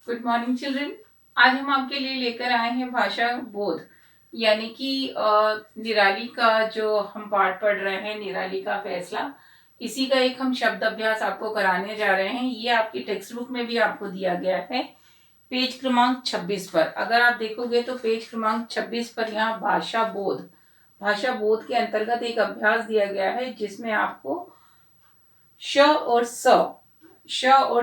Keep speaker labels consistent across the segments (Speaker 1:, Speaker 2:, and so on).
Speaker 1: Good morning children. आज हम आपके लिए लेकर आए हैं भाषा बोध, यानी कि निराली का जो हम पाठ पढ़ रहे हैं, निराली का फैसला, इसी का एक हम शब्द अभ्यास आपको कराने जा रहे हैं। ये आपकी टेक्स्ट बुक में भी आपको दिया गया है, पेज क्रमांक 26 पर। अगर आप देखोगे तो पेज क्रमांक 26 पर यहाँ भाषा बोध के अंतर्गत एक अभ्यास दिया गया है, जिसमें आपको श और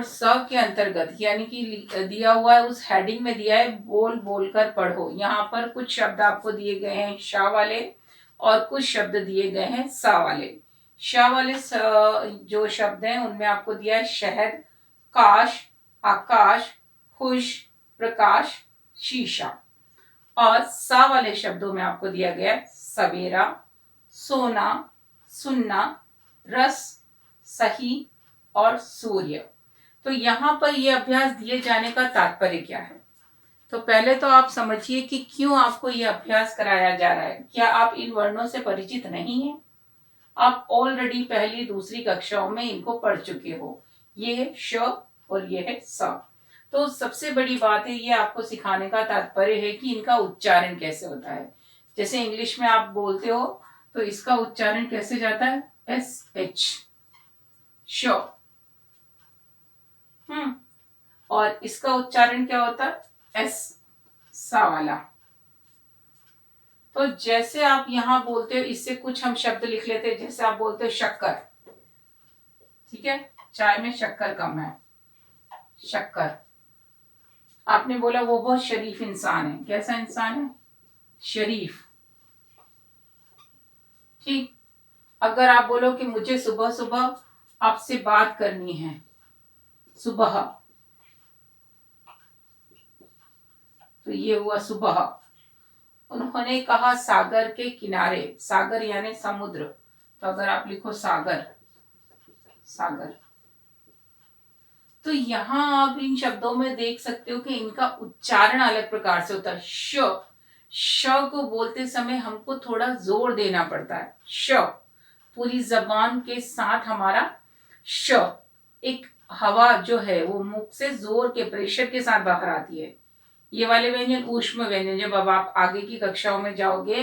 Speaker 1: स के अंतर्गत, यानी कि दिया हुआ है, उस हेडिंग में दिया है बोल बोल कर पढ़ो। यहाँ पर कुछ शब्द आपको दिए गए हैं शाह वाले और कुछ शब्द दिए गए हैं सा वाले। शाह वाले जो शब्द हैं उनमें आपको दिया है शहद, काश, आकाश, खुश, प्रकाश, शीशा। और सा वाले शब्दों में आपको दिया गया है सवेरा, सोना, सुनना, रस, सही और सूर्य। तो यहाँ पर यह अभ्यास दिए जाने का तात्पर्य क्या है? तो पहले तो आप समझिए कि क्यों आपको यह अभ्यास कराया जा रहा है। क्या आप इन वर्णों से परिचित नहीं हैं? आप ऑलरेडी पहली दूसरी कक्षाओं में इनको पढ़ चुके हो। ये है श और ये है स। तो सबसे बड़ी बात है, ये आपको सिखाने का तात्पर्य है कि इनका उच्चारण कैसे होता है। जैसे इंग्लिश में आप बोलते हो तो इसका उच्चारण कैसे जाता है? SH, श। और इसका उच्चारण क्या होता है? S, सा वाला। तो जैसे आप यहां बोलते हो, इससे कुछ हम शब्द लिख लेते हैं। जैसे आप बोलते हो शक्कर, ठीक है, चाय में शक्कर कम है, शक्कर। आपने बोला वो बहुत शरीफ इंसान है। कैसा इंसान है? शरीफ। ठीक। अगर आप बोलो कि मुझे सुबह सुबह आपसे बात करनी है, सुबह, तो ये हुआ सुबह। उन्होंने कहा सागर के किनारे, सागर यानी समुद्र, तो अगर आप लिखो सागर, सागर। तो यहां आप इन शब्दों में देख सकते हो कि इनका उच्चारण अलग प्रकार से होता है। श को बोलते समय हमको थोड़ा जोर देना पड़ता है। श पूरी जबान के साथ हमारा श, एक हवा जो है वो मुख से जोर के प्रेशर के साथ बाहर आती है। ये वाले व्यंजन ऊष्म व्यंजन, जब अब आप आगे की कक्षाओं में जाओगे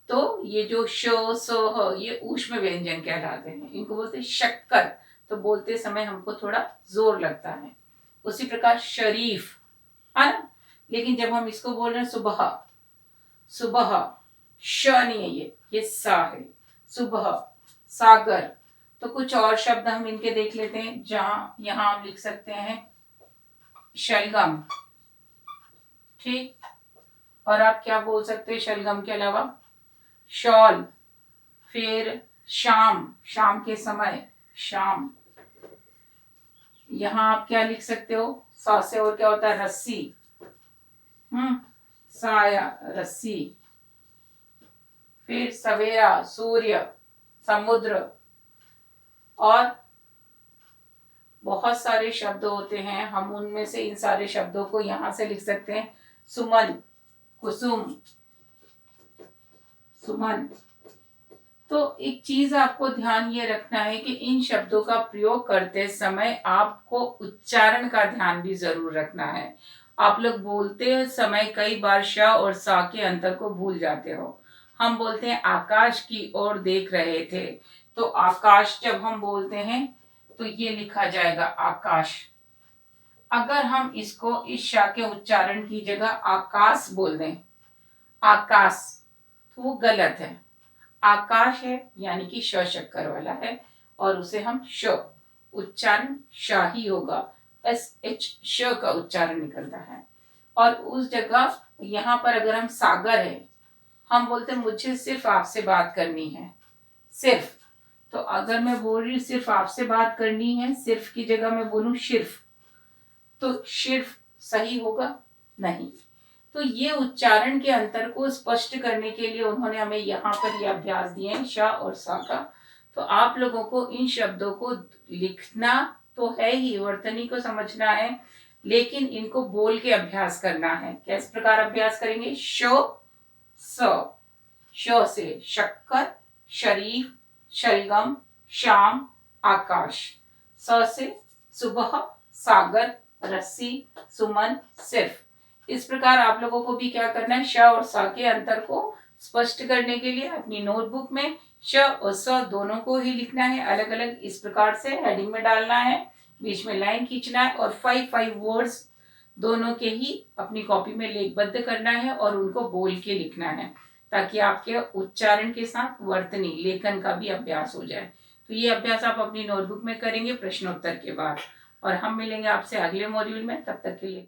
Speaker 1: तो ये जो श, स, ह, ये ऊष्म व्यंजन कहलाते हैं। इनको बोलते हैं शक्कर। तो बोलते समय हमको थोड़ा जोर लगता है। उसी प्रकार शरीफ है ना, लेकिन जब हम इसको बोल रहे हैं सुबह, सुबह, श नहीं है, ये सा है, सुबह। सागर। तो कुछ और शब्द हम इनके देख लेते हैं, जहां यहां हम लिख सकते हैं शलगम, ठीक। और आप क्या बोल सकते हैं शलगम के अलावा? शॉल। फिर शाम, शाम के समय, शाम। यहां आप क्या लिख सकते हो? सा से और क्या होता है? रस्सी, साया, रस्सी। फिर सवेरा, सूर्य, समुद्र। और बहुत सारे शब्द होते हैं, हम उनमें से इन सारे शब्दों को यहां से लिख सकते हैं। सुमन, कुसुम, सुमन। तो एक चीज आपको ध्यान ये रखना है कि इन शब्दों का प्रयोग करते समय आपको उच्चारण का ध्यान भी जरूर रखना है। आप लोग बोलते समय कई बार श और सा के अंतर को भूल जाते हो। हम बोलते हैं आकाश की ओर देख रहे थे, तो आकाश जब हम बोलते हैं तो ये लिखा जाएगा आकाश। अगर हम इसको इस श के उच्चारण की जगह आकाश बोल दें, आकाश, तो वो गलत है। आकाश है यानी कि श शक्कर वाला है, और उसे हम श, उच्चारण शाही होगा। SH, श का उच्चारण निकलता है। और उस जगह यहां पर अगर हम सागर है, हम बोलते हैं मुझे सिर्फ आपसे बात करनी है, सिर्फ। तो अगर मैं बोल रही हूँ सिर्फ आपसे बात करनी है, सिर्फ की जगह मैं बोलूं सिर्फ, तो सिर्फ सही होगा? नहीं। तो ये उच्चारण के अंतर को स्पष्ट करने के लिए उन्होंने हमें यहाँ पर ये अभ्यास दिए हैं, श और सा का। तो आप लोगों को इन शब्दों को लिखना तो है ही, वर्तनी को समझना है, लेकिन इनको बोल के अभ्यास करना है। किस प्रकार अभ्यास करेंगे? स, श से शक्कर, शरीफ, शलगम, शाम, आकाश। स से सुबह, सागर, रस्सी, सुमन, सिर्फ। इस प्रकार आप लोगों को भी क्या करना है, श और स के अंतर को स्पष्ट करने के लिए अपनी नोटबुक में श और स दोनों को ही लिखना है, अलग अलग इस प्रकार से हेडिंग में डालना है, बीच में लाइन खींचना है और 5 वर्ड्स दोनों के ही अपनी कॉपी में लेखबद्ध करना है और उनको बोल के लिखना है, ताकि आपके उच्चारण के साथ वर्तनी लेखन का भी अभ्यास हो जाए। तो ये अभ्यास आप अपनी नोटबुक में करेंगे प्रश्नोत्तर के बाद। और हम मिलेंगे आपसे अगले मॉड्यूल में, तब तक के लिए